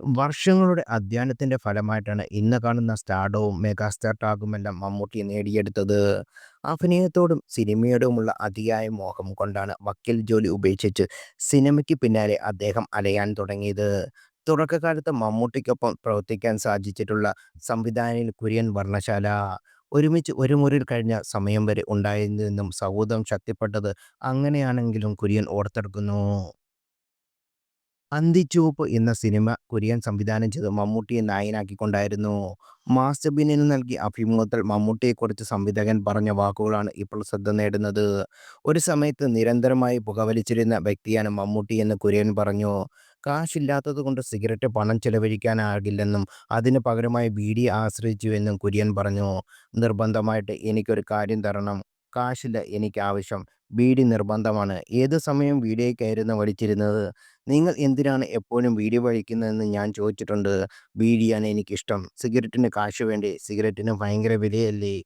വർഷങ്ങളുടെ അധ്വാനത്തിന്റെ ഫലമായിട്ടാണ് ഇന്ന് കാണുന്ന സ്റ്റാർഡവും മെഗാസ്റ്റാർ ടാഗുമെല്ലാം മമ്മൂട്ടി നേടിയെടുത്തത്. അഭിനയത്തോടും സിനിമയോടുമുള്ള അതിയായ മോഹം കൊണ്ടാണ് വക്കീൽ ജോലി ഉപേക്ഷിച്ച് സിനിമയ്ക്ക് പിന്നാലെ അദ്ദേഹം അലയാൻ തുടങ്ങിയത്. തുടക്കകാലത്ത് മമ്മൂട്ടിക്കൊപ്പം പ്രവർത്തിക്കാൻ സാധിച്ചിട്ടുള്ള സംവിധായകൻ കുര്യൻ വർണ്ണശാല. ഒരുമിച്ച് ഒരു മുറിയിൽ കഴിഞ്ഞ സമയം വരെ ഉണ്ടായിരുന്നെന്നും സൗഹൃദം ശക്തിപ്പെട്ടത് അങ്ങനെയാണെങ്കിലും കുര്യൻ ഓർത്തെടുക്കുന്നു. അന്തിച്ചുവപ്പ് എന്ന സിനിമ കുര്യൻ സംവിധാനം ചെയ്ത് മമ്മൂട്ടിയെ നായകനാക്കിക്കൊണ്ടായിരുന്നു. മാസ്റ്റർ ബീനിന് നൽകിയ അഭിമുഖത്തിൽ മമ്മൂട്ടിയെക്കുറിച്ച് സംവിധായകൻ പറഞ്ഞ വാക്കുകളാണ് ഇപ്പോൾ ശ്രദ്ധ നേടുന്നത്. ഒരു സമയത്ത് നിരന്തരമായി പുകവലിച്ചിരുന്ന വ്യക്തിയാണ് മമ്മൂട്ടിയെന്ന് കുര്യൻ പറഞ്ഞു. കാശില്ലാത്തതുകൊണ്ട് സിഗരറ്റ് പണം ചെലവഴിക്കാനാകില്ലെന്നും അതിന് പകരമായി ബീഡിയെ ആശ്രയിച്ചുവെന്നും കുര്യൻ പറഞ്ഞു. നിർബന്ധമായിട്ട് എനിക്കൊരു കാര്യം തരണം. കാശില്ല എനിക്കാവശ്യം. ബീഡി നിർബന്ധമാണ്. ഏത് സമയവും ബീഡിയേക്കായിരുന്നു വലിച്ചിരുന്നത്. നിങ്ങൾ എന്തിനാണ് എപ്പോഴും ബീഡി വലിക്കുന്നതെന്ന് ഞാൻ ചോദിച്ചിട്ടുണ്ട്. ബീഡിയാണ് എനിക്കിഷ്ടം. സിഗരറ്റിന് കാശ് വേണ്ടേ? സിഗരറ്റിന് ഭയങ്കര വിലയല്ലേ?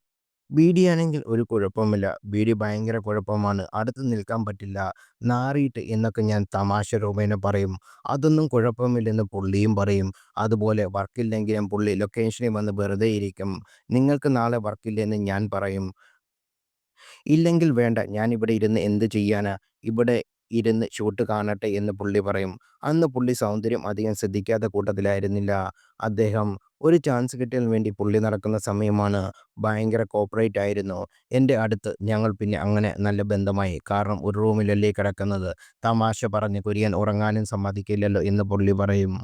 ബീഡിയാണെങ്കിൽ ഒരു കുഴപ്പവുമില്ല. ബീഡി ഭയങ്കര കുഴപ്പമാണ്. അടുത്ത് നിൽക്കാൻ പറ്റില്ല. നാറിയിട്ട് എന്നൊക്കെ ഞാൻ തമാശ രൂപേണ പറയും. അതൊന്നും കുഴപ്പമില്ലെന്ന് പുള്ളിയും പറയും. അതുപോലെ വർക്കില്ലെങ്കിലും പുള്ളി ലൊക്കേഷനിൽ വന്ന് വെറുതെ ഇരിക്കും. നിങ്ങൾക്ക് നാളെ വർക്കില്ലെന്ന് ഞാൻ പറയും. ഇല്ലെങ്കിൽ വേണ്ട ഞാനിവിടെ ഇരുന്ന് എന്ത് ചെയ്യാനാ? ഇവിടെ ഇരുന്ന് ഷൂട്ട് കാണട്ടെ എന്ന് പുള്ളി പറയും. അന്ന് പുള്ളി സൗന്ദര്യം അധികം ശ്രദ്ധിക്കാത്ത കൂട്ടത്തിലായിരുന്നില്ല അദ്ദേഹം. ഒരു ചാൻസ് കിട്ടിയാൻ വേണ്ടി പുള്ളി നടക്കുന്ന സമയമാണ്. ഭയങ്കര കോപ്പറേറ്റ് ആയിരുന്നു എൻ്റെ അടുത്ത്. ഞങ്ങൾ പിന്നെ അങ്ങനെ നല്ല ബന്ധമായി. കാരണം ഒരു റൂമിലല്ലേ കിടക്കുന്നത്. തമാശ പറഞ്ഞ് കുര്യൻ ഉറങ്ങാനും സമ്മതിക്കില്ലല്ലോ എന്ന് പുള്ളി പറയും.